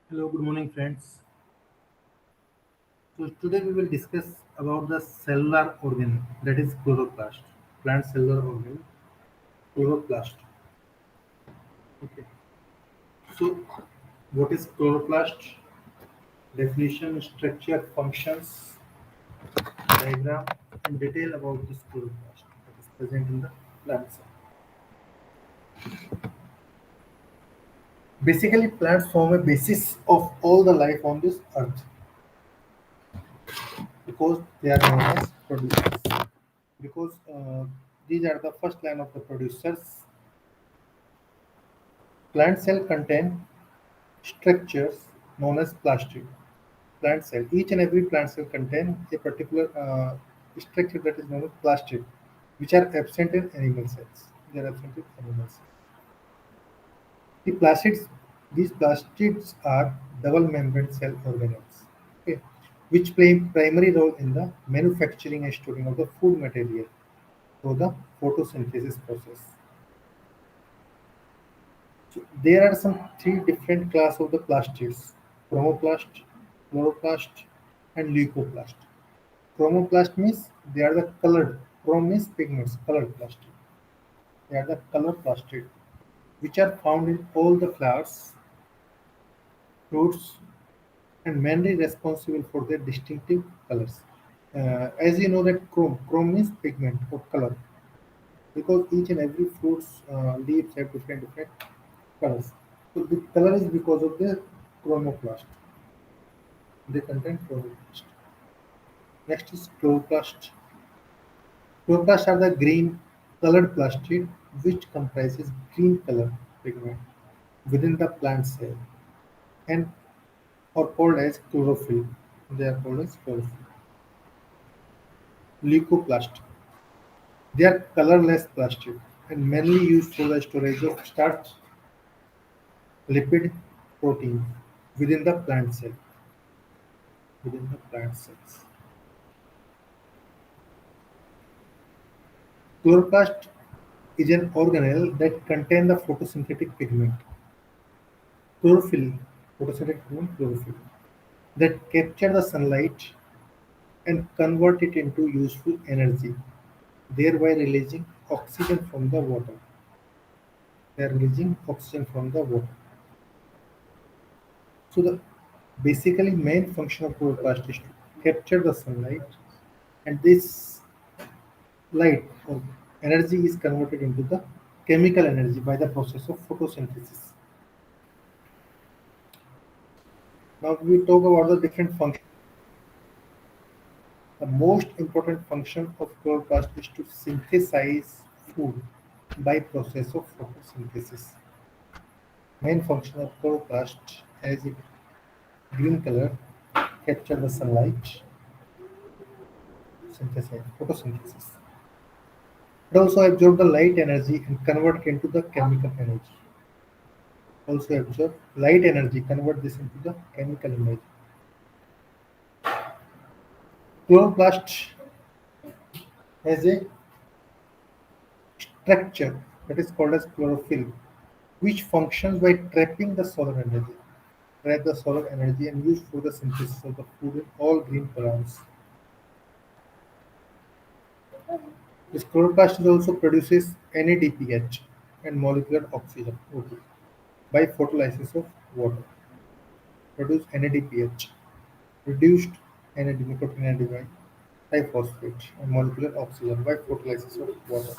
Hello, good morning, friends. So today we will discuss about the cellular organ, that is chloroplast, plant cellular organ, chloroplast. Okay. So what is chloroplast? Definition, structure, functions, diagram, and detail about this chloroplast that is present in the plant cell. Basically, plants form a basis of all the life on this earth because they are known as producers. Because these are the first line of the producers. Plant cell contain structures known as plastid. Plant cell. Each and every plant cell contain a particular structure that is known as plastid, which are absent in animal cells. They are absent in animal cells. The plastids, these plastids are double membrane cell organelles, okay, which play primary role in the manufacturing and storing of the food material through the photosynthesis process. So there are some three different class of the plastids: chromoplast, chloroplast, and leucoplast. Chromoplast means they are the colored. Chrome means pigments, colored plastic. They are the color plastid, which are found in all the flowers, fruits, and mainly responsible for their distinctive colors. As you know that chrome means pigment or color, because each and every fruits leaves have different colors. So the color is because of the chromoplast. They contain chloroplast. Next is chloroplast. Chloroplasts are the green colored plastid which comprises green color pigment within the plant cell and are called as chlorophyll. They are called as chlorophyll. Leucoplast. They are colorless plastid and mainly used for the storage of starch, lipid, protein within the plant cell. Within the plant cells. Chloroplast is an organelle that contains the photosynthetic pigment chlorophyll, photosynthetic pigment chlorophyll, that capture the sunlight and convert it into useful energy, thereby releasing oxygen from the water. They are releasing oxygen from the water. So the basically main function of chloroplast is to capture the sunlight, and this light or energy is converted into the chemical energy by the process of photosynthesis. Now we talk about the different functions. The most important function of chloroplast is to synthesize food by process of photosynthesis. Main function of chloroplast as it green color capture the sunlight, synthesize photosynthesis. It also absorb the light energy and convert it into the chemical energy. Also absorb light energy, convert this into the chemical energy. Chloroplast has a structure that is called as chlorophyll, which functions by trapping the solar energy. Trap the solar energy and use for the synthesis of the food in all green plants. This chloroplast also produces NADPH and molecular oxygen (O2) by photolysis of water. Produce NADPH, reduced NAD nicotinides triphosphate, and molecular oxygen by photolysis of water.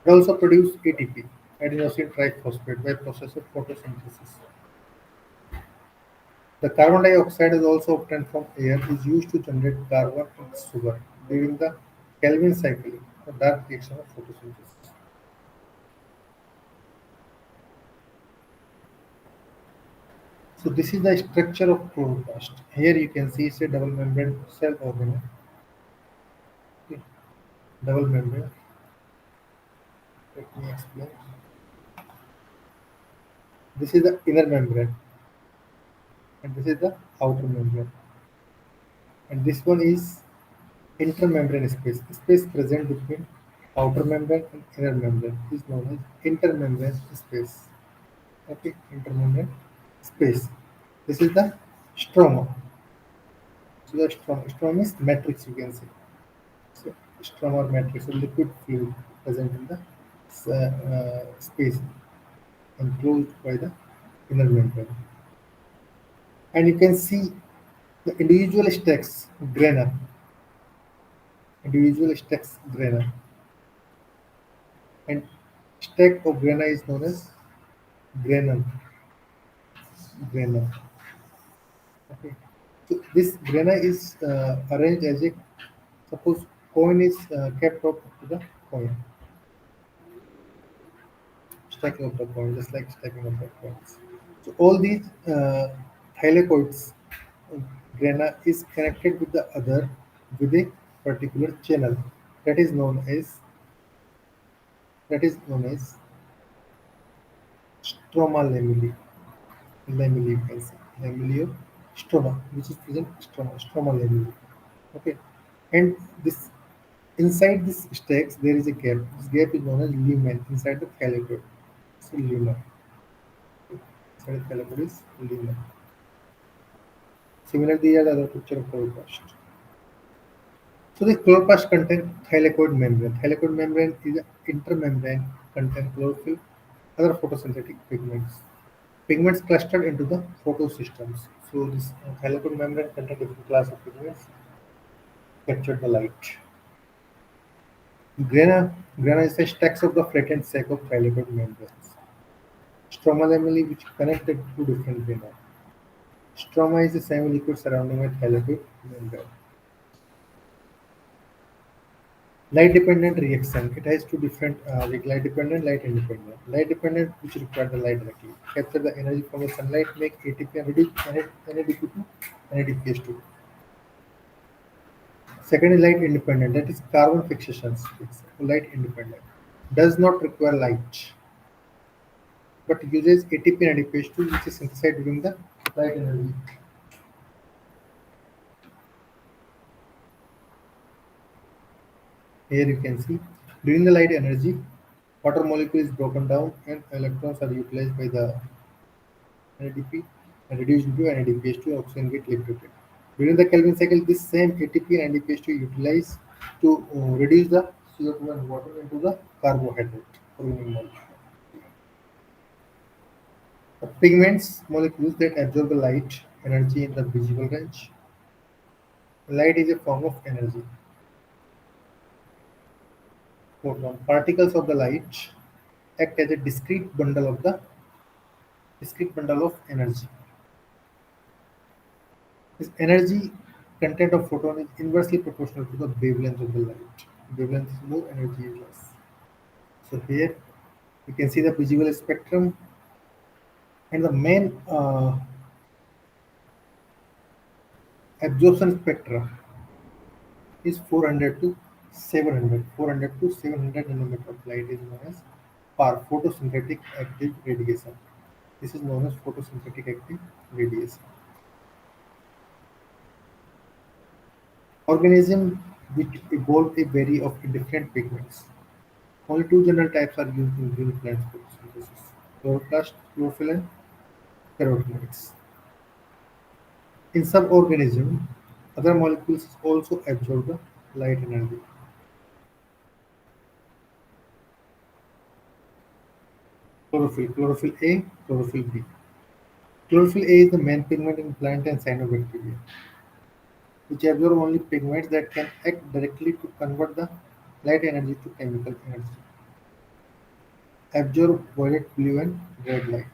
It also produce ATP, adenosine triphosphate, by process of photosynthesis. The carbon dioxide is also obtained from air is used to generate carbon and sugar during the Calvin cycle, a dark reaction of photosynthesis. So this is the structure of chloroplast. Here you can see it's a double membrane cell organelle. Okay. Double membrane. Let me explain. This is the inner membrane and this is the outer membrane. And this one is intermembrane space. Space present between outer membrane and inner membrane is known as intermembrane space. Okay, intermembrane space. This is the stroma. So the stroma is matrix, you can say. So stroma or matrix, a liquid fluid present in the space enclosed by the inner membrane. And you can see the grana, individual stacks grana, and stack of grana is known as granum, granum. Okay. So this grana is arranged as a suppose coin is kept up to the coin, stacking of the coin, just like stacking of the coins. So all these thylakoids, uh, grana is connected with the other with a particular channel that is known as that is known as stroma lamella. Lamella, you can say lamellio stroma, which is present stroma lamella. Okay, and this inside this stacks there is a gap. This gap is known as lumen inside the thylakoid. So lumen inside the thylakoid is lumen. Similarly, these are the other picture of chloroplast. So the chloroplast contain thylakoid membrane. Thylakoid membrane is an intermembrane contain chlorophyll, other photosynthetic pigments. Pigments clustered into the photosystems. So this thylakoid membrane contain different class of pigments capture the light. Grana is a stacks of the flattened sac of thylakoid membranes. Stroma lamellae which connect the two different grana. Stroma is a semi-liquid surrounding a thylakoid membrane. Light dependent reaction. It has two different like light dependent, light independent. Light dependent, which require the light directly, capture the energy from the sunlight, make ATP and reduce NADP to NADPH2. Second is light independent, that is carbon fixations. It's light independent. Does not require light, but uses ATP and NADPH2, which is synthesized during the light energy. Here you can see during the light energy, water molecule is broken down and electrons are utilized by the NADP and reduced into NADPH2, oxygen get liberated. During the Kelvin cycle, this same ATP and NADPH2 utilized to reduce the CO2 and water into the carbohydrate remaining molecule. The pigments molecules that absorb the light energy in the visible range. Light is a form of energy. Photon particles of the light act as a discrete bundle of energy. This energy content of photon is inversely proportional to the wavelength of the light. Wavelength is more, energy is less. So here you can see the visible spectrum and the main absorption spectra is 400 to 700. 400 to 700 nanometer of light is known as PAR, photosynthetic active radiation. This is known as photosynthetic active radiation. Organisms which evolve a vary of different pigments. Only two general types are used in green plant photosynthesis: chloroplast, chlorophyll, and carotenoids. In some organisms, other molecules also absorb the light energy. Chlorophyll A, chlorophyll B. Chlorophyll A is the main pigment in plant and cyanobacteria, which absorb only pigments that can act directly to convert the light energy to chemical energy. Absorb violet, blue, and red light.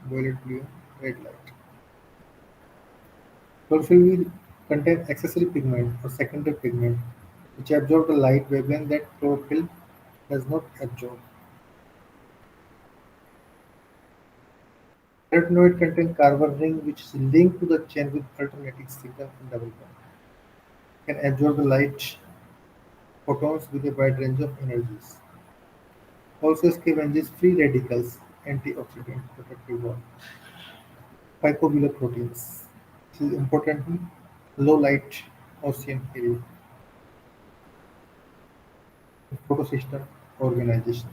Violet, blue, and red light. Chlorophyll will contain accessory pigment or secondary pigment which absorb the light wavelength that chlorophyll does not absorb. Carotenoid contain carbon ring which is linked to the chain with alternating signal and double bond. Can absorb the light photons with a wide range of energies. Also scavenges free radicals, antioxidant, protective wall. Phycobiloproteins. This is important in low light ocean area. Photosystem organizations.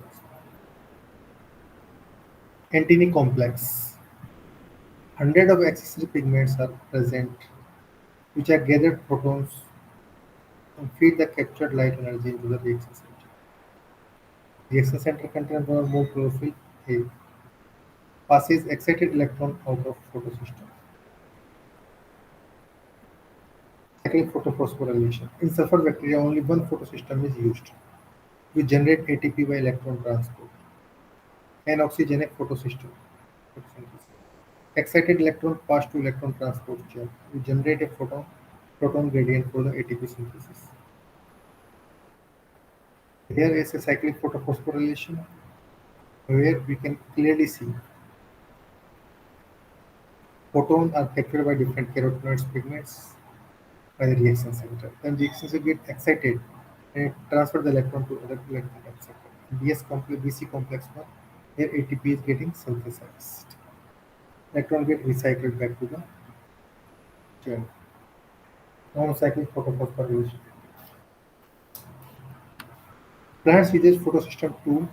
Antony complex. Hundreds of accessory pigments are present, which are gathered photons and feed the captured light energy into the reaction center. Reaction center contains one or more chlorophyll A, passes excited electron out of photosystem. Cyclic photophosphorylation. In sulfur bacteria, only one photosystem is used. We generate ATP by electron transport. An oxygenic photosystem. Photosynthesis. Excited electron pass to electron transport chain. We generate a proton gradient for the ATP synthesis. Here is a cyclic photophosphorylation where we can clearly see photons are captured by different carotenoid pigments by the reaction center. Then reaction center get excited and it transfer the electron to other electron acceptor. BS complex, BC complex one, here ATP is getting synthesized. Electron get recycled back to the chain. Now cyclic photophosphorylation. Plants uses photosystem 2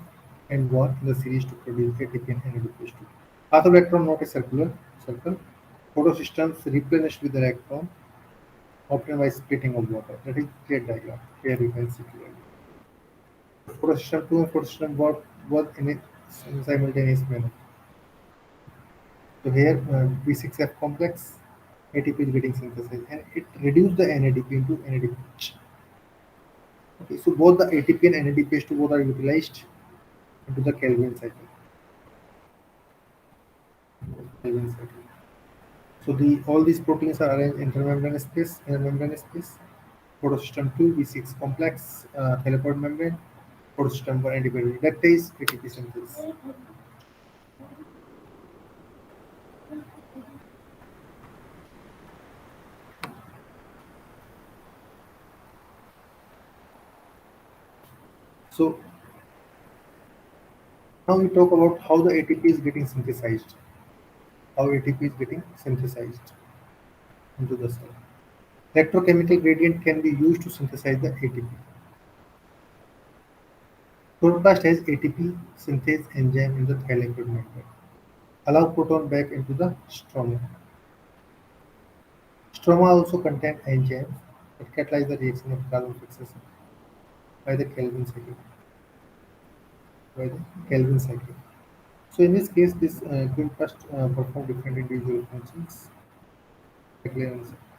and 1 in the series to produce ATP and NADPH2. Path of electron not a circular circle. Photosystems replenish with electron obtained by splitting of water. That is clear diagram. Here you can see clearly. Photosystem 2 and photosystem work in a simultaneous manner. So here B6F complex ATP is getting synthesized and it reduces the NADP into NADPH. Okay, so both the ATP and NADPH2 both are utilized into the Kelvin cycle. Kelvin cycle. So the all these proteins are arranged intermembrane space. Photosystem 2, B6 complex, thylakoid membrane, photosystem 1, antibody reductase, ATP synthesis. So now we talk about how the ATP is getting synthesized. How ATP is getting synthesized into the cell. Electrochemical gradient can be used to synthesize the ATP. Chloroplast has ATP synthase enzyme in the thylakoid membrane. Allow proton back into the stroma. Stroma also contain enzymes that catalyze the reaction of carbon fixation by the Kelvin cycle. By the Kelvin cycle. So in this case, this chloroplast perform different individual functions. Cyclic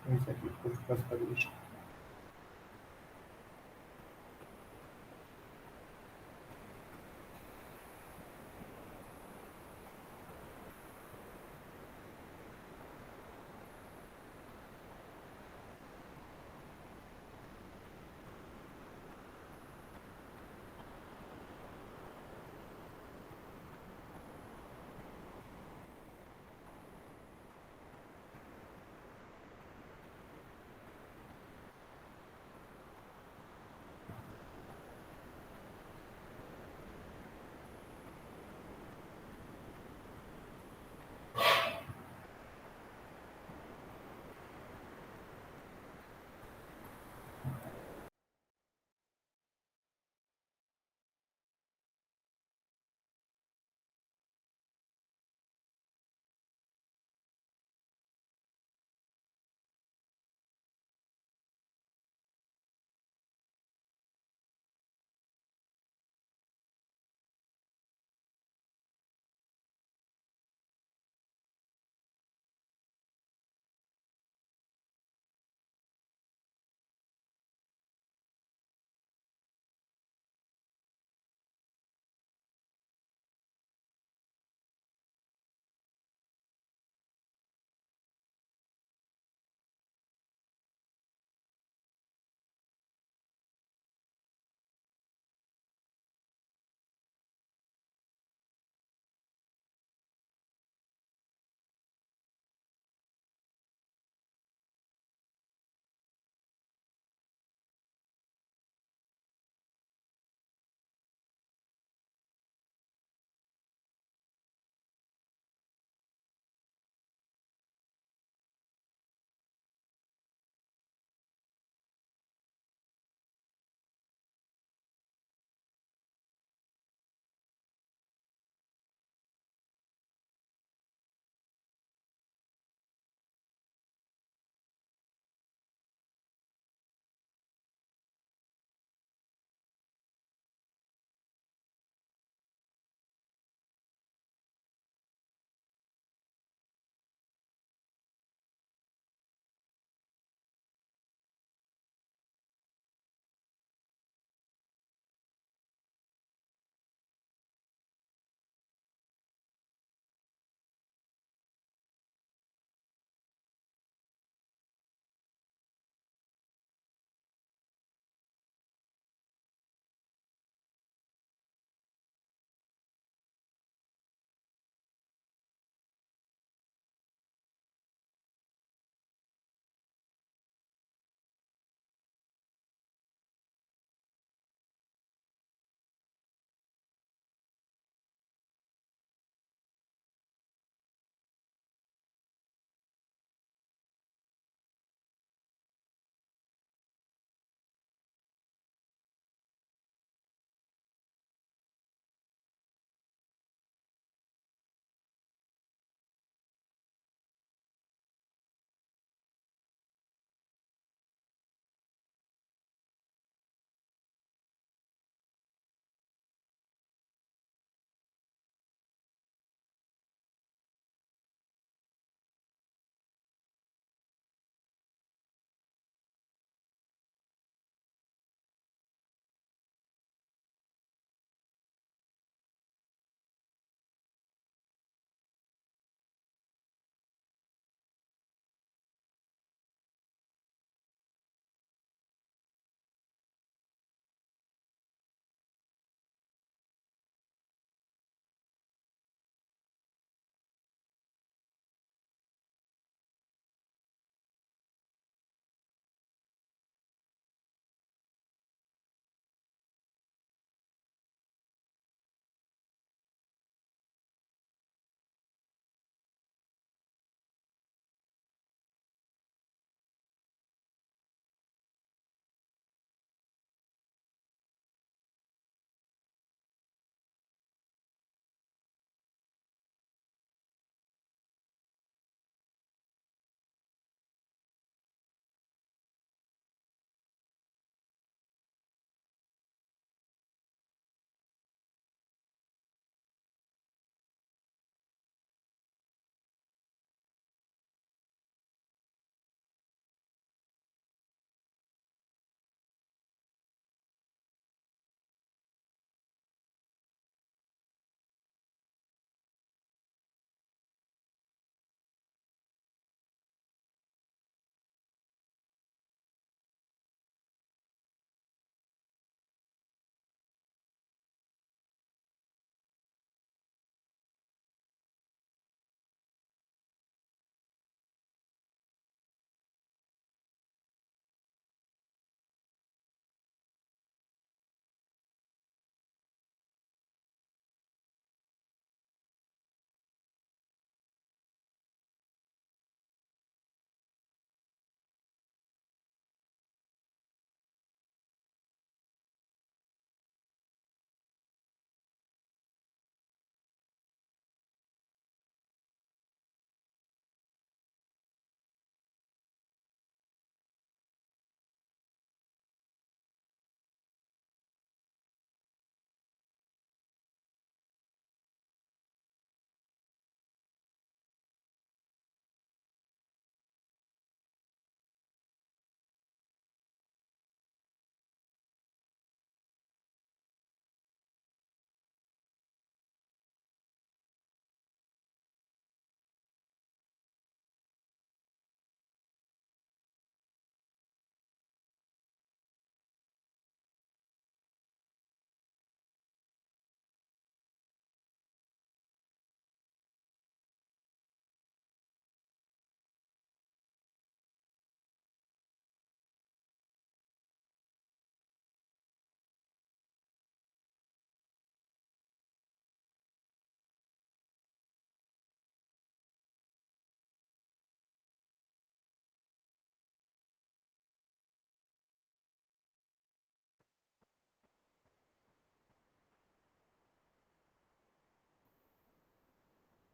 and cyclic phosphorylation.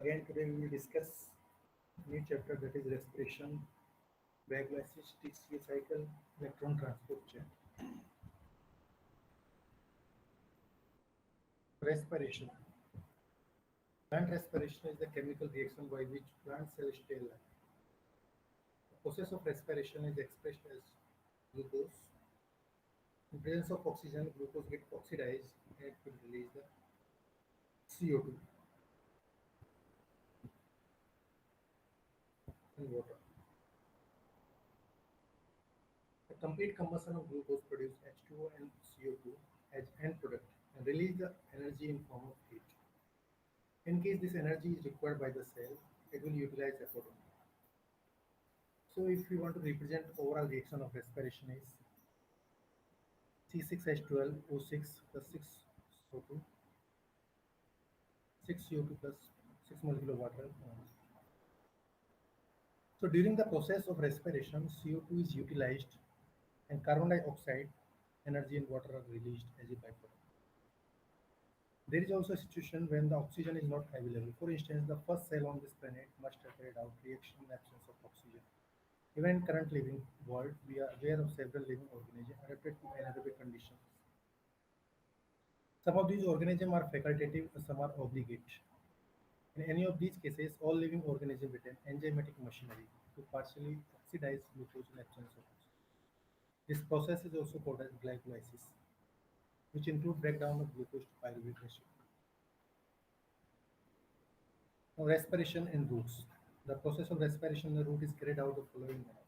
Again, today we will discuss new chapter, that is respiration, glycolysis, TCA cycle, electron transport chain. Respiration. Plant respiration is the chemical reaction by which plant cells stay alive. The process of respiration is expressed as glucose. In presence of oxygen, glucose gets oxidized and it will release the CO2 and water. The complete combustion of glucose produces H2O and CO2 as end product and release the energy in form of heat. In case this energy is required by the cell, it will utilize accordingly. So if we want to represent overall reaction of respiration is C6H12O6 plus 6 CO2, 6 CO2 plus 6 molecule of water. So during the process of respiration, CO2 is utilized and carbon dioxide, energy and water are released as a byproduct. There is also a situation when the oxygen is not available. For instance, the first cell on this planet must have carried out reaction in absence of oxygen. Even in current living world, we are aware of several living organisms adapted to anaerobic conditions. Some of these organisms are facultative, some are obligate. In any of these cases, all living organisms retain enzymatic machinery to partially oxidize glucose in absence of oxygen. This process is also called as glycolysis, which includes breakdown of glucose to pyruvate ratio. Now, respiration in roots. The process of respiration in the root is carried out the following manner.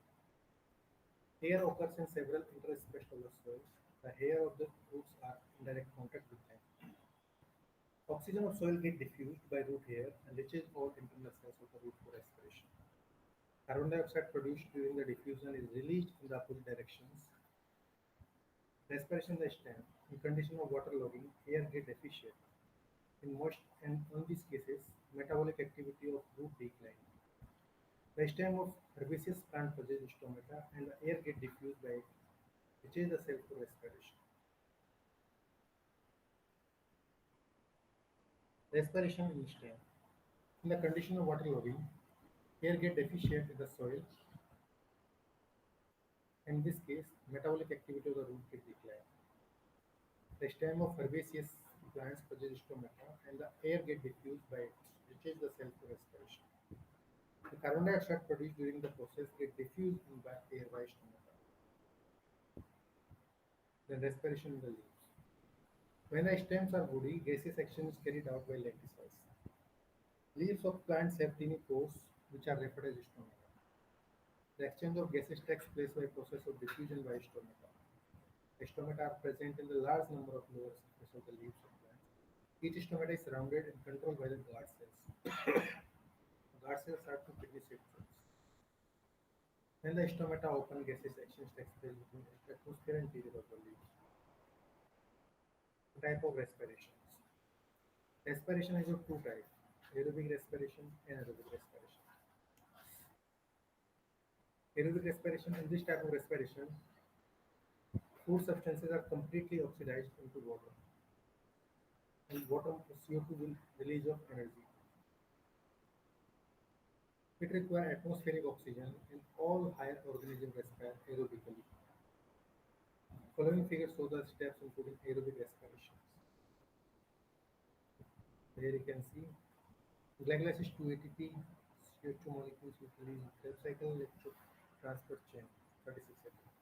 Air occurs in several interspecial soils. The hair of the roots are in direct contact with them. Oxygen of soil gets diffused by root hair and reaches all internal cells of the root for respiration. Carbon dioxide produced during the diffusion is released in the opposite directions. Respiration in the stem. In condition of waterlogging, air gets deficient. In most and in these cases, metabolic activity of root decline. The stem of herbaceous plant produces stomata and the air gets diffused by it, which is the cell for respiration. Respiration in stem. In the condition of waterlogging, air gets deficient in the soil. In this case, metabolic activity of the root gets declined. The stem of herbaceous plants produces stomata and the air gets diffused by it, which is the cell for respiration. The carbon dioxide produced during the process gets diffused in by air by stomata. Then respiration in the leaves. When the stems are woody, gaseous action is carried out by lenticels. Leaves of plants have tiny pores, which are referred as stomata. The exchange of gases takes place by process of diffusion by stomata. Stomata are present in the large number of lower surface of the leaves of plants. Each stomata is surrounded and controlled by the guard cells. Guard cells are two kidney-shaped cells. When the stomata open, gaseous exchange takes place between the atmosphere and interior of the leaves. Type of respirations. Respiration is of two types: aerobic respiration and anaerobic respiration. Aerobic respiration, in this type of respiration, food substances are completely oxidized into water, and water CO2 will release of energy. It requires atmospheric oxygen, and all higher organisms respire aerobically. Following figures show the steps including aerobic respirations. Here you can see glycolysis 2 ATP, CO2 molecules with release in Krebs cycle, electron transport chain, 36 seconds.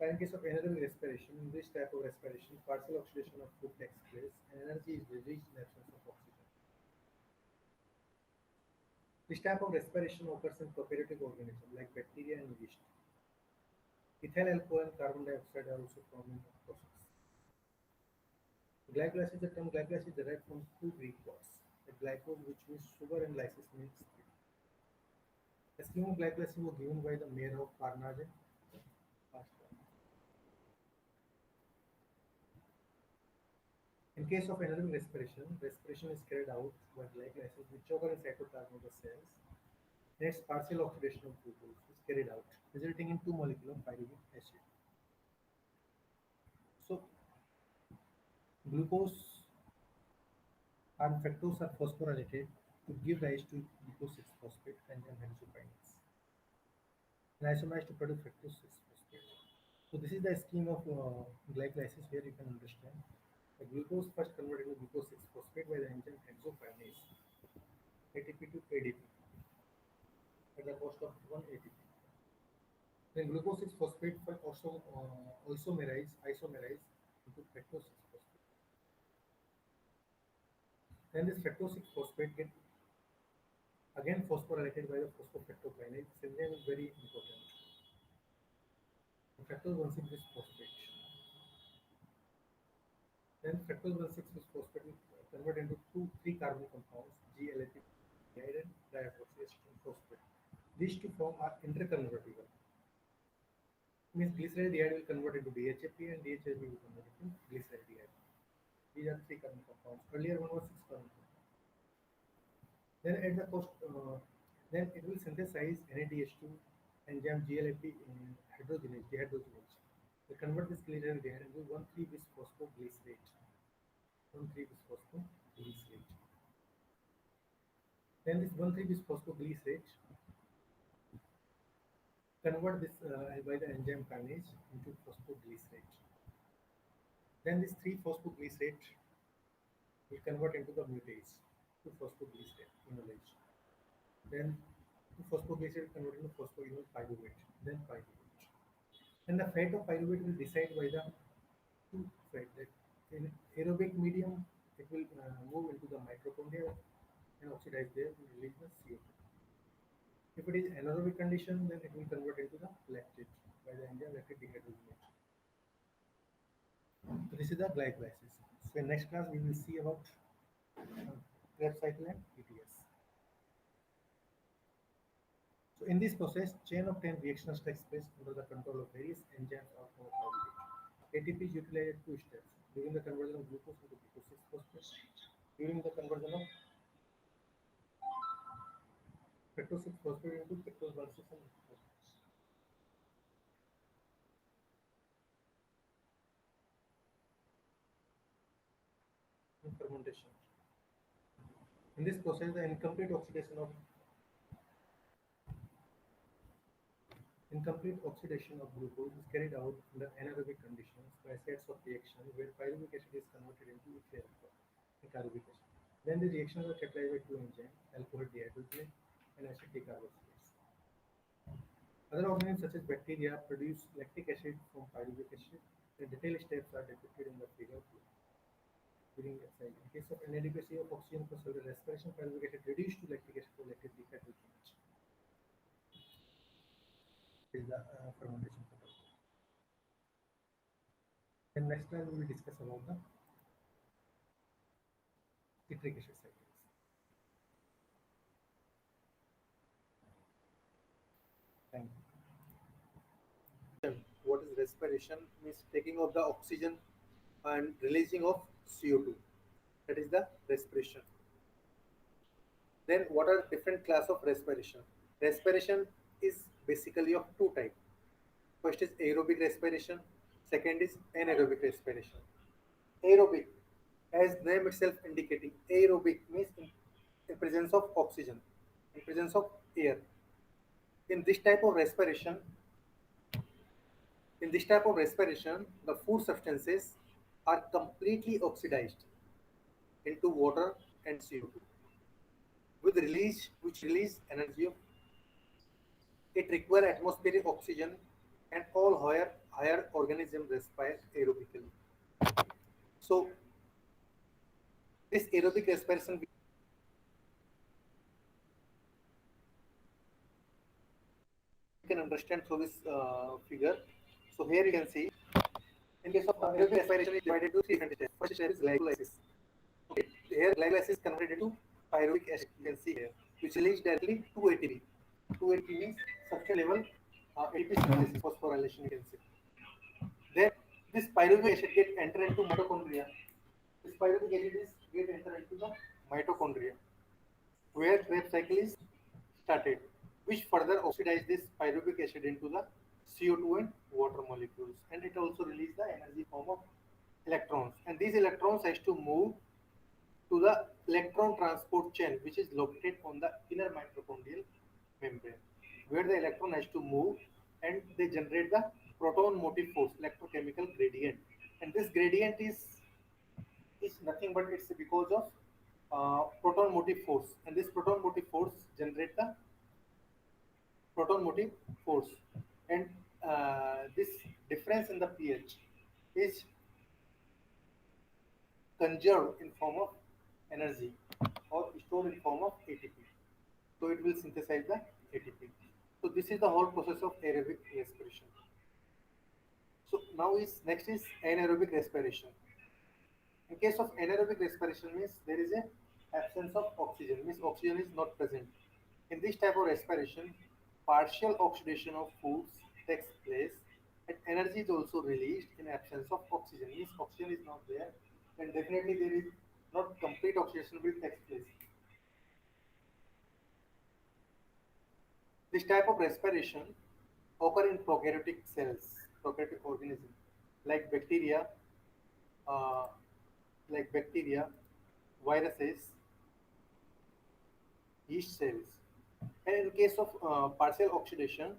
In case of anaerobic respiration, in this type of respiration, partial oxidation of food takes place and energy is released in absence of oxygen. This type of respiration occurs in prokaryotic organisms like bacteria and yeast. Ethyl alcohol and carbon dioxide are also formed in the process. Glycolysis, the term glycolysis is derived from two Greek words. The glycose, which means sugar, and lysis means speed. The scheme of glycolysis was given by the mayor of Parnage. In case of anaerobic respiration, respiration is carried out by glycolysis, which occurs in cytoplasm of the cells. Next, partial oxidation of glucose is carried out, resulting in two molecules of pyruvic acid. So, glucose and fructose are phosphorylated to give rise to glucose 6-phosphate enzyme hexokinase. And isomerized to produce fructose 6-phosphate. So this is the scheme of glycolysis where you can understand. The glucose first converted into glucose 6-phosphate by the enzyme hexokinase, ATP to ADP, at the cost of 1 ATP. Then glucose 6-phosphate also isomerize into fructose 6-phosphate. Then this fructose 6-phosphate get again phosphorylated by the phosphofructokinase. This enzyme is very important. Fructose 1,6-phosphate. Then fructose 1,6-phosphate will convert into three carbon compounds, GLAP and diphosphate phosphate. These two form are interconvertible. Means glyceraldehyde will convert into DHAP and DHAP will convert into glyceraldehyde. These are three carbon compounds. Earlier one was six carbon compounds. Then at the cost, then it will synthesize NADH2 enzyme GLAP in hydrogenase, dehydrogenase. They convert this glyceraldehyde into 1,3-bis phosphoglycerate. 1,3-bis phosphoglycerate. Then this 1,3-bis phosphoglycerate convert this by the enzyme kinase into phosphoglycerate. Then this 3-phosphoglycerate will convert into the mutase to phosphoglycerate enolase. Then 2-phosphoglycerate convert into phosphoenol pyruvate. Then pyruvate. And the fate of pyruvate will decide by the two fate. That in aerobic medium, it will move into the mitochondria and oxidize there to release the CO2. If it is anaerobic condition, then it will convert into the lactate by the enzyme lactate dehydrogenase. So this is the glycolysis. So in next class we will see about Krebs cycle and ETS. So in this process, chain of 10 reactions takes place under the control of various enzymes or coagulate. ATP is utilized at two steps: during the conversion of glucose into glucose 6-phosphate, during the conversion of fructose 6-phosphate into fructose 1,6 and fermentation. In this process, the incomplete oxidation of glucose is carried out under anaerobic conditions by sets of reactions where pyruvic acid is converted into ethyl alcohol and pyruvic acid. Then the reactions are catalyzed by two enzymes, alcohol dehydrogenase and acid decarboxylase. Other organisms such as bacteria produce lactic acid from pyruvic acid. The detailed steps are depicted in the figure during the cycle. In case of inadequacy of oxygen for cellular respiration, pyruvic acid reduced to lactic acid for lactic dehydrogenase. This is the fermentation protocol. Then next time we will discuss about the citric acid cycles. Thank you. What is respiration? Means taking of the oxygen and releasing of CO2. That is the respiration. Then what are different class of respiration? Respiration is basically of two types. First is aerobic respiration. Second is anaerobic respiration. Aerobic, as name itself indicating, aerobic means in presence of oxygen, in presence of air. In this type of respiration, the food substances are completely oxidized into water and CO2, which release energy of it require atmospheric oxygen, and all higher organisms respire aerobically. So this aerobic respiration we can understand through this figure. So here you can see, in case of aerobic respiration is divided into three different steps. First step is glycolysis. Okay, here glycolysis is converted into pyruvic acid. You can see here, which release directly 2 ATP. 2 ATP means substrate level ATP synthesis phosphorylation. You can see. Then this pyruvic acid get enter into mitochondria. This pyruvic acid is get enter into the mitochondria, where Krebs cycle is started, which further oxidize this pyruvic acid into the CO2 and water molecules, and it also release the energy form of electrons. And these electrons has to move to the electron transport chain, which is located on the inner mitochondrial membrane, where the electron has to move and they generate the proton motive force, electrochemical gradient. And this gradient is nothing but it's because of proton motive force, and this proton motive force generate the proton motive force, and this difference in the pH is conserved in form of energy or stored in form of ATP. So it will synthesize the ATP. So this is the whole process of aerobic respiration. So now is next is anaerobic respiration. In case of anaerobic respiration means there is a absence of oxygen, means oxygen is not present. In this type of respiration, partial oxidation of foods takes place and energy is also released in absence of oxygen. Means oxygen is not there and definitely there is not complete oxidation will take place. This type of respiration occur in prokaryotic cells, prokaryotic organisms like bacteria, uh, like bacteria, viruses, yeast cells. And in case of partial oxidation,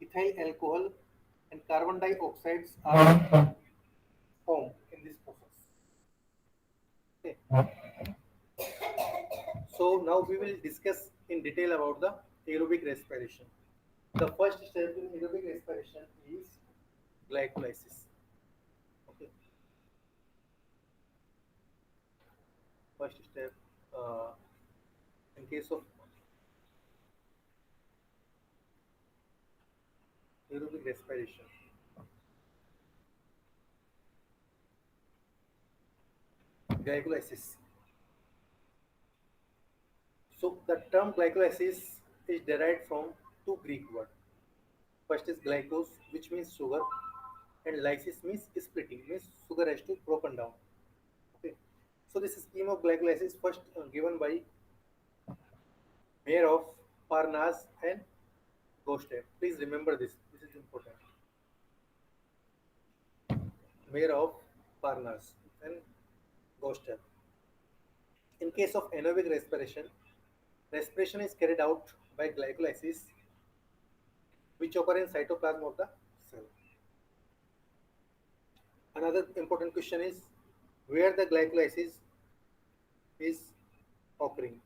ethyl alcohol and carbon dioxides are formed in this process. Okay. So now we will discuss in detail about the aerobic respiration. The first step in aerobic respiration is glycolysis. Okay. First step uh, in case of aerobic respiration, glycolysis. So the term glycolysis is derived from two Greek words. First is glycose, which means sugar, and lysis means splitting, means sugar has to broken down. Okay. So this scheme of glycolysis first given by Mayor of Parnas and Gosted. Please remember this. This is important. Mayor of Parnas and Gosted. In case of anaerobic respiration, respiration is carried out by glycolysis, which occur in cytoplasm of the cell. Another important question is where the glycolysis is occurring.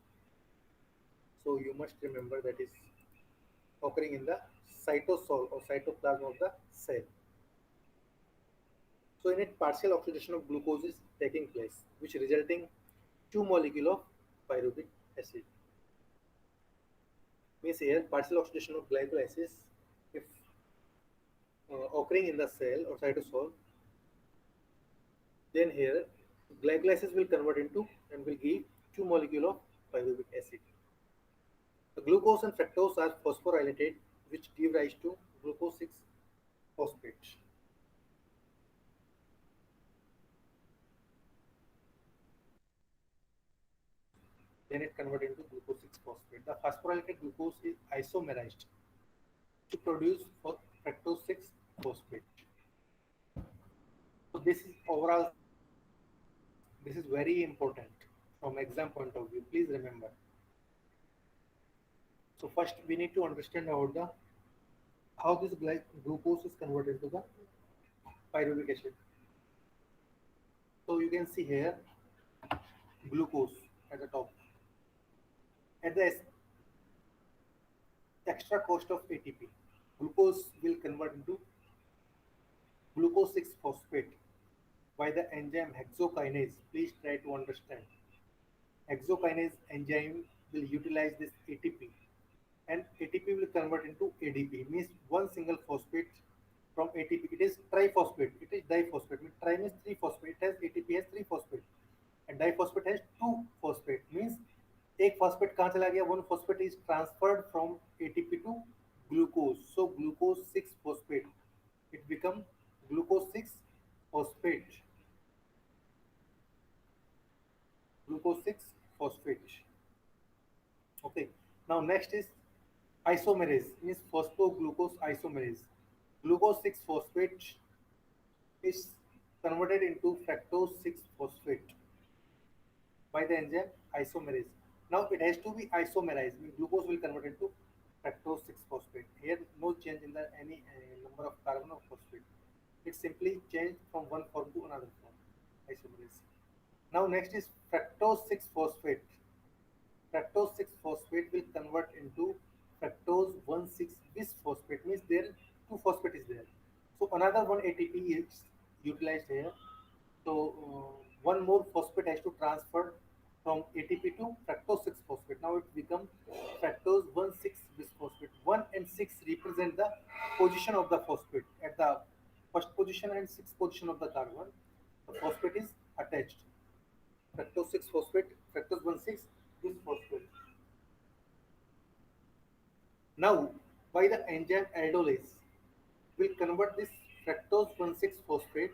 So you must remember that is occurring in the cytosol or cytoplasm of the cell. So in it, partial oxidation of glucose is taking place, which resulting two molecule of pyruvic acid. Means here partial oxidation of glycolysis, if occurring in the cell or cytosol, then here glycolysis will convert into and will give two molecule of pyruvic acid. The glucose and fructose are phosphorylated, which give rise to glucose 6 phosphate. Then it converts into glucose 6 phosphate. The phosphorylated glucose is isomerized to produce fructose 6 phosphate. So this is overall, this is very important from exam point of view. Please remember. So first we need to understand about the how this glucose is converted to the pyruvic acid. So you can see here glucose at the top. At the extra cost of ATP, glucose will convert into glucose 6 phosphate by the enzyme hexokinase. Please try to understand. Hexokinase enzyme will utilize this ATP and ATP will convert into ADP, means one single phosphate from ATP. It is triphosphate, it is diphosphate. Means tri means three phosphate, it has ATP has three phosphate and diphosphate has two phosphate. Means एक phosphate कहाँ चला गया? One phosphate is transferred from ATP to glucose. So glucose 6 phosphate. It become glucose 6 phosphate. Glucose 6 phosphate. Okay. Now next is isomerase, means phosphoglucose isomerase. Glucose 6 phosphate is converted into fructose 6 phosphate. by the enzyme isomerase. Now it has to be isomerized, means glucose will convert into fructose 6 phosphate. Here no change in the any number of carbon or phosphate. It simply changed from one form to another form, isomerase. Now next is fructose 6 phosphate. Fructose 6 phosphate will convert into fructose 1,6 bisphosphate, means there two phosphate is there. So another one ATP is utilized here. So one more phosphate has to transfer from ATP to fructose 6 phosphate. Now it becomes fructose 1,6 bisphosphate. 1 and 6 represent the position of the phosphate. At the first position and sixth position of the carbon, the phosphate is attached. Fructose 6 phosphate, fructose 1,6 bisphosphate. Now, by the enzyme aldolase, will convert this fructose 1,6 phosphate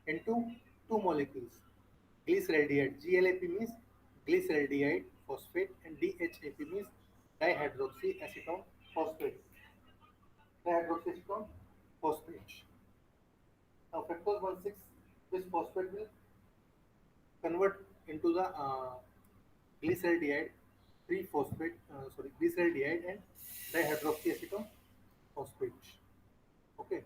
into two molecules. Glyceraldehyde. GLAP means glyceraldehyde phosphate and DHAP means dihydroxyacetone phosphate. Dihydroxyacetone phosphate. Now, fructose 1,6 this phosphate will convert into the glyceraldehyde 3 phosphate, glyceraldehyde and dihydroxyacetone phosphate. Okay.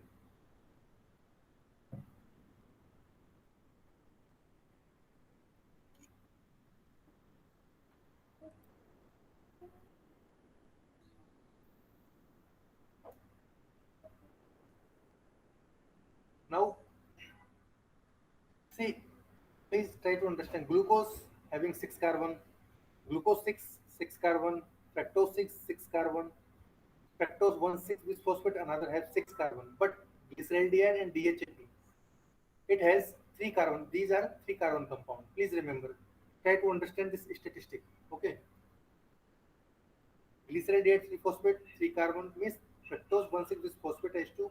Now, see, please try to understand glucose having 6 carbon, glucose 6, 6 carbon, fructose 6, 6 carbon, fructose 1, 6 with phosphate, another has 6 carbon. But glyceraldehyde and DHAP, it has 3 carbon. These are 3 carbon compound. Please remember, try to understand this statistic. Okay. Glyceraldehyde 3 phosphate, 3 carbon means fructose 1,6 this phosphate has to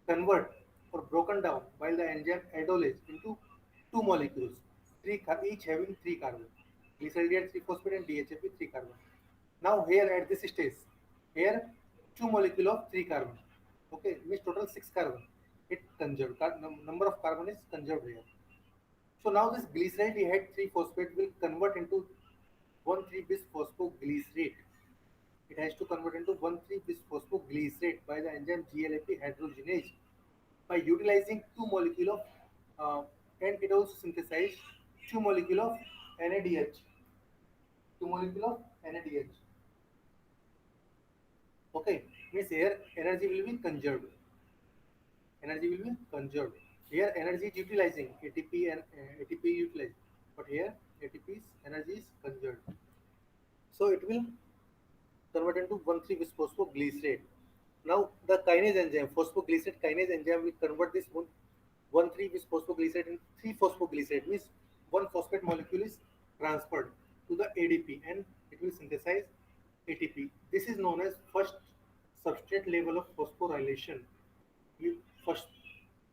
convert or broken down while the enzyme aldolase into two molecules, each having 3 carbon. Glyceraldehyde 3 phosphate and DHAP 3 carbon. Now here at this stage, here two molecule of 3 carbon. Okay, means total 6 carbon. It conserved. Number of carbon is conserved here. So now this glyceraldehyde 3 phosphate will convert into 1,3 bis phosphoglycerate. It has to convert into 1,3 bis phosphoglycerate by the enzyme GLAP hydrogenase by utilizing two molecule of and it also synthesizes two molecule of NADH. Two molecule of NADH. Okay, means here energy will be conserved. Energy will be conserved. Here energy is utilizing ATP and ATP utilized, but here ATP's energy is conserved. So it will convert into 1,3 bis phosphoglycerate. Now the kinase enzyme, phosphoglycerate kinase enzyme will convert this 1,3 bis phosphoglycerate into 3 phosphoglycerate, means one phosphate molecule is transferred to the ADP and it will synthesize ATP. This is known as first substrate level of phosphorylation. First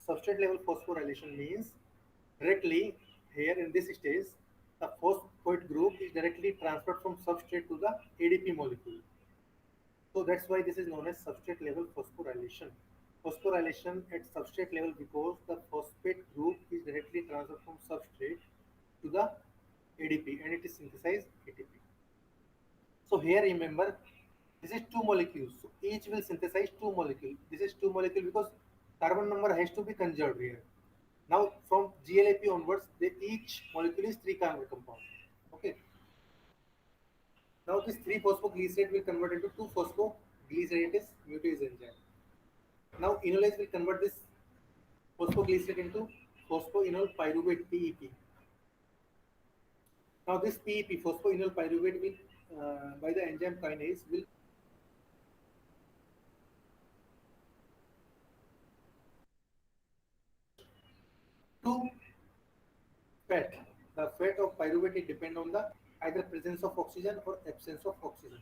substrate level phosphorylation means directly here in this stage the phosphate group is directly transferred from substrate to the ADP molecule. So that's why this is known as substrate level phosphorylation. Phosphorylation at substrate level because the phosphate group is directly transferred from substrate to the ADP and it is synthesized ATP. So here remember this is two molecules. So each will synthesize two molecules. This is two molecule because carbon number has to be conserved here. Now from GLAP onwards, each molecule is three carbon compound. Okay. Now this 3-phosphoglycerate will convert into 2-phosphoglycerate mutase enzyme. Now enolase will convert this phosphoglycerate into phosphoenol pyruvate PEP. Now this PEP phosphoenol pyruvate will by the enzyme kinase will to fat. The fat of pyruvate depend on the either presence of oxygen or absence of oxygen.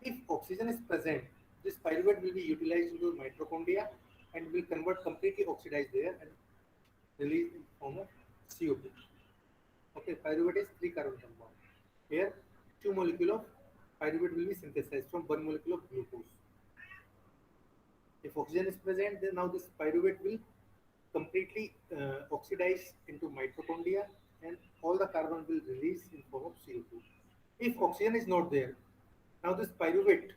If oxygen is present, this pyruvate will be utilized into mitochondria and will convert completely oxidized there and release in form of CO2. Okay, pyruvate is 3 carbon compound. Here, 2 molecule of pyruvate will be synthesized from 1 molecule of glucose. If oxygen is present, then now this pyruvate will completely oxidize into mitochondria and all the carbon will release in form of CO2. If oxygen is not there, now this pyruvate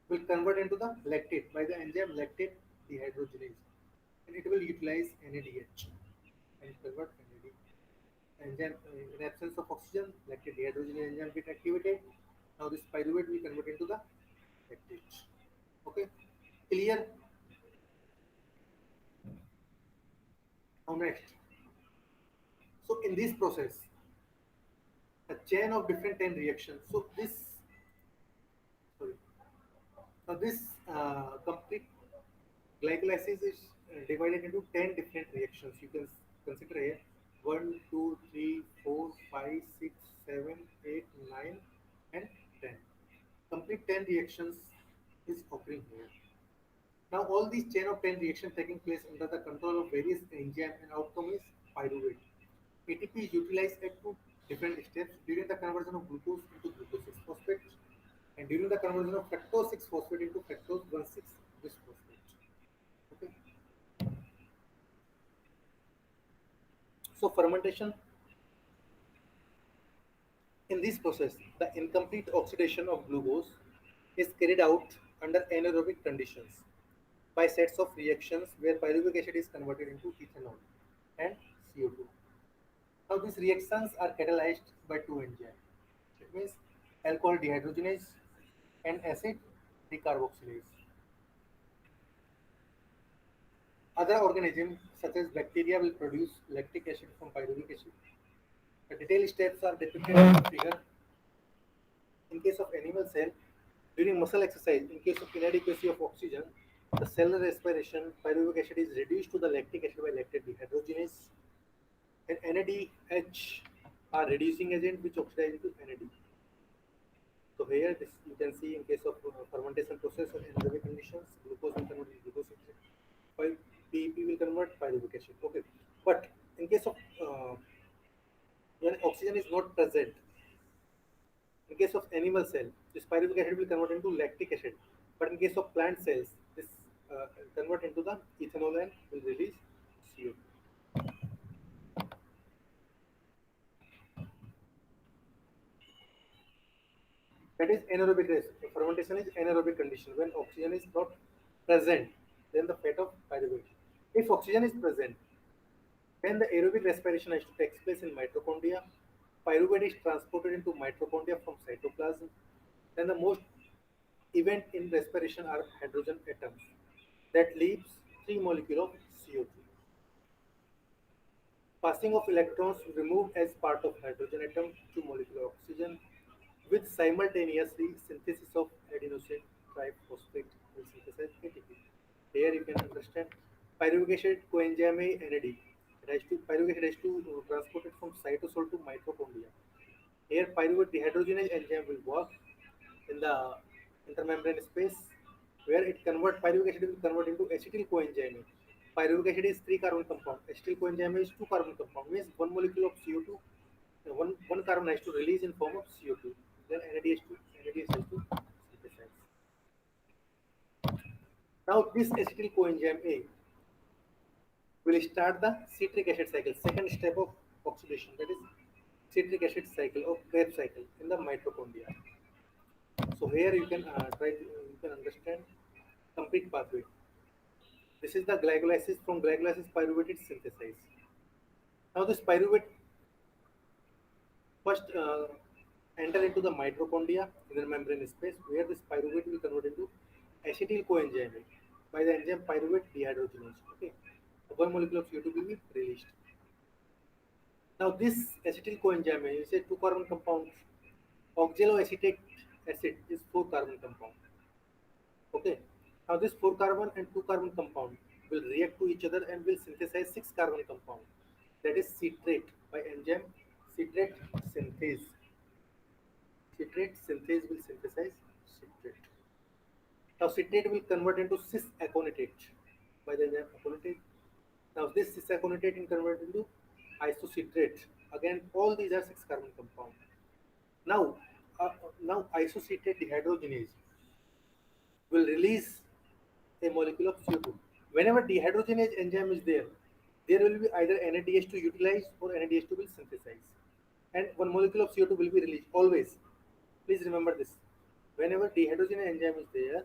will convert into the lactate by the enzyme lactate dehydrogenase, and it will utilize NADH and convert NAD. Enzyme, in absence of oxygen, lactate dehydrogenase enzyme get activated. Now this pyruvate will convert into the lactate. Okay, clear? Now next, so in this process, a chain of different 10 reactions. So this, sorry, now this complete glycolysis is divided into 10 different reactions. You can consider here 1, 2, 3, 4, 5, 6, 7, 8, 9, and 10. Complete 10 reactions is occurring here. Now all these chain of 10 reactions taking place under the control of various enzymes and outcome is pyruvate. ATP is utilized at two different steps during the conversion of glucose into glucose 6-phosphate and during the conversion of fructose 6-phosphate into fructose 1,6 bisphosphate. Okay. So fermentation, in this process, the incomplete oxidation of glucose is carried out under anaerobic conditions by sets of reactions where pyruvic acid is converted into ethanol and CO2. Now these reactions are catalyzed by two enzymes. It means alcohol dehydrogenase and acid decarboxylase. Other organisms such as bacteria will produce lactic acid from pyruvic acid. The detailed steps are depicted in the figure. In case of animal cell, during muscle exercise, in case of inadequacy of oxygen, the cellular respiration, pyruvic acid is reduced to the lactic acid by lactate dehydrogenase, and NADH are reducing agent which oxidize into NAD. So here this you can see in case of fermentation process or anaerobic conditions, glucose will convert into glucose acid, while PEP will convert pyruvic acid. Okay, but in case of when oxygen is not present, in case of animal cell, this pyruvic acid will convert into lactic acid. But in case of plant cells, this convert into the ethanol and will release CO2. That is anaerobic fermentation is anaerobic condition when oxygen is not present. Then the fate of pyruvic. If oxygen is present, then the aerobic respiration has to take place in mitochondria. Pyruvate is transported into mitochondria from cytoplasm. Then the most event in respiration are hydrogen atoms that leaves three molecules of CO2. Passing of electrons removed as part of hydrogen atom to molecular oxygen with simultaneously synthesis of adenosine triphosphate will synthesize ATP. Here you can understand pyruvic acid coenzyme A NAD. Pyruvic acid has to transport it from cytosol to mitochondria. Here pyruvate dehydrogenase enzyme will work in the intermembrane space where it convert pyruvic acid will convert into acetyl coenzyme. Pyruvic acid is three carbon compound. Acetyl coenzyme is two carbon compound. Means one molecule of CO2, one carbon has to release in form of CO2. Then NADH has to synthesize. Now this acetyl coenzyme A will start the citric acid cycle, second step of oxidation, that is citric acid cycle or Krebs cycle in the mitochondria. So here you can you can understand complete pathway. This is the glycolysis. From glycolysis, pyruvate is synthesized. Now this pyruvate first enter into the mitochondria inner membrane space, where this pyruvate will convert into acetyl coenzyme by the enzyme pyruvate dehydrogenase. Okay, one molecule of CO2 will be released. Now this acetyl coenzyme is a two carbon compound. Oxaloacetate acid is four carbon compound. Okay. Now this four carbon and two carbon compound will react to each other and will synthesize six carbon compound. That is citrate by enzyme citrate synthase. Citrate synthase will synthesize citrate. Now citrate will convert into cis aconitate by the enzyme aconitate. Now this cis aconitate will convert into isocitrate. Again, all these are six carbon compound. Now, now isocitrate dehydrogenase will release a molecule of CO2. Whenever dehydrogenase enzyme is there, there will be either NADH2 utilized or NADH2 will synthesize. And one molecule of CO2 will be released always. Please remember this. Whenever dehydrogenase enzyme is there,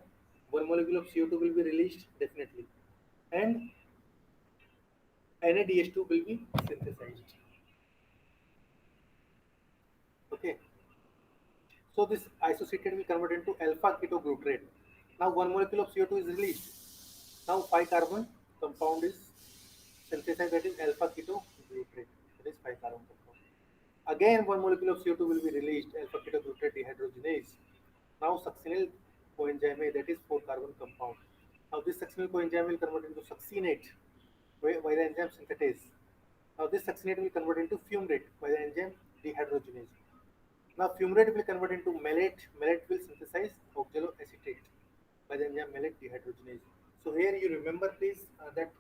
one molecule of CO2 will be released definitely. And NADH2 will be synthesized. Okay. So this isocitrate will convert into alpha ketoglutarate. Now one molecule of CO2 is released. Now 5 carbon compound is synthesized, that is alpha ketoglutarate. That is 5 carbon compound. Again one molecule of CO2 will be released, alpha ketoglutarate dehydrogenase. Now succinyl coenzyme, that is 4 carbon compound. Now this succinyl coenzyme will convert into succinate by the enzyme synthetase. Now this succinate will convert into fumarate by the enzyme dehydrogenase. Now fumarate will convert into malate. Malate will synthesize oxaloacetate by the enzyme malate dehydrogenase. So here you remember please that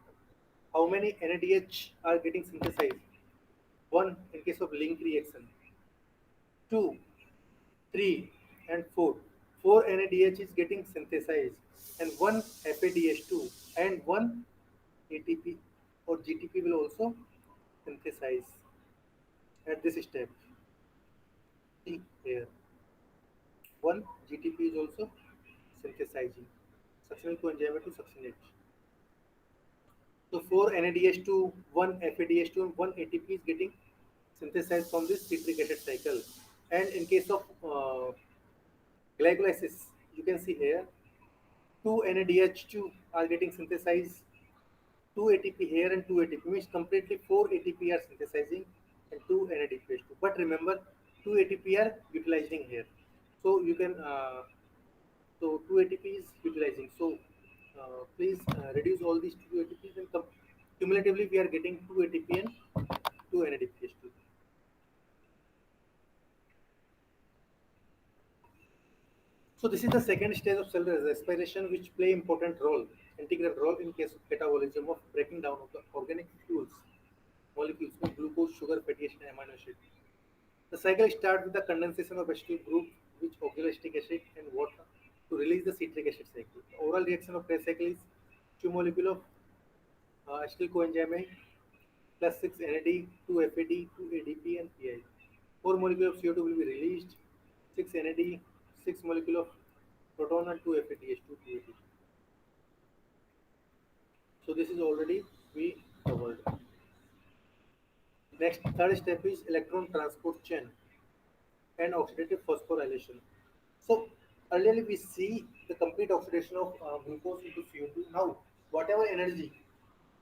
how many NADH are getting synthesized. One in case of link reaction, two, three, and four. Four NADH is getting synthesized, and one FADH2 and one ATP or GTP will also synthesize at this step. See here, one GTP is also synthesizing succinyl coenzyme to succinate. So four NADH2, one FADH2, and one ATP is getting synthesized from this citric acid cycle. And in case of glycolysis, you can see here two NADH2 are getting synthesized, two ATP here and two ATP, means completely four ATP are synthesizing and two NADPH2. But remember, two ATP are utilizing here. So you can so 2 ATP is utilizing. So please reduce all these 2 ATPs and cumulatively we are getting 2 ATP and 2 NADPH2. So this is the second stage of cell respiration which play important role, integral role in case of catabolism of breaking down of the organic fuels, molecules like glucose, sugar, fatty acid, and amino acid. The cycle starts with the condensation of acetyl group with oxaloacetic acid and water to release the citric acid cycle. The overall reaction of Krebs cycle is two molecule of acetyl coenzyme plus 6 NAD, 2 FAD, 2 ADP, and PI. 4 molecule of CO2 will be released, 6 NAD, 6 molecule of proton, and 2 FADH2, 2 ADP. So this is already we covered. Next, third step is electron transport chain and oxidative phosphorylation. So earlier we see the complete oxidation of glucose into CO2. Now, whatever energy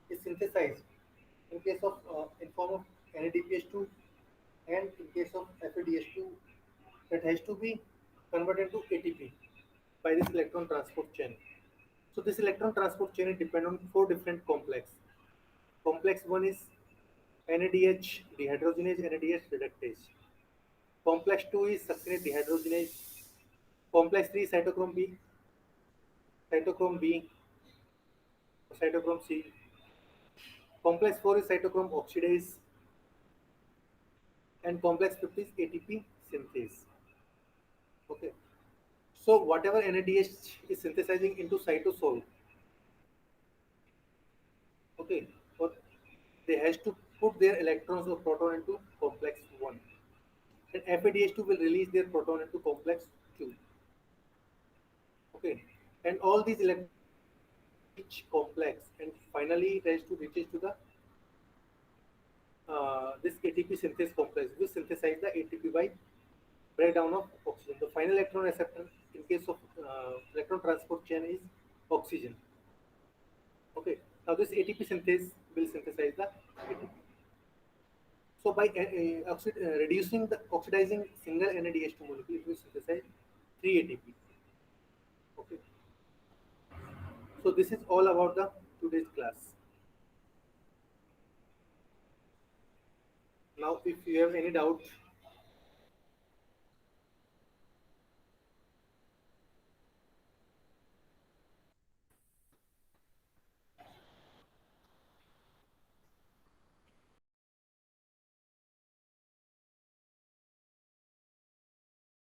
is synthesized in case of in form of NADPH2 and in case of FADH2, that has to be converted to ATP by this electron transport chain. So this electron transport chain is depend on four different complex. Complex one is NADH dehydrogenase NADH reductase. Complex 2 is succinate dehydrogenase. Complex 3 cytochrome B, cytochrome C. Complex 4 is cytochrome oxidase, and complex 50 is ATP synthase. Okay. So whatever NADH is synthesizing into cytosol, okay, or they has to put their electrons or proton into complex 1. And FADH2 will release their proton into complex 2. Okay. And all these electrons each complex and finally it has to reaches to the this ATP synthase complex which synthesize the ATP by breakdown of oxygen. The final electron acceptor in case of electron transport chain is oxygen. Okay. Now this ATP synthase will synthesize the ATP. So by reducing the oxidizing single NADH2 molecule, it will synthesize 3 ATP. Okay. So this is all about the today's class. Now, if you have any doubt,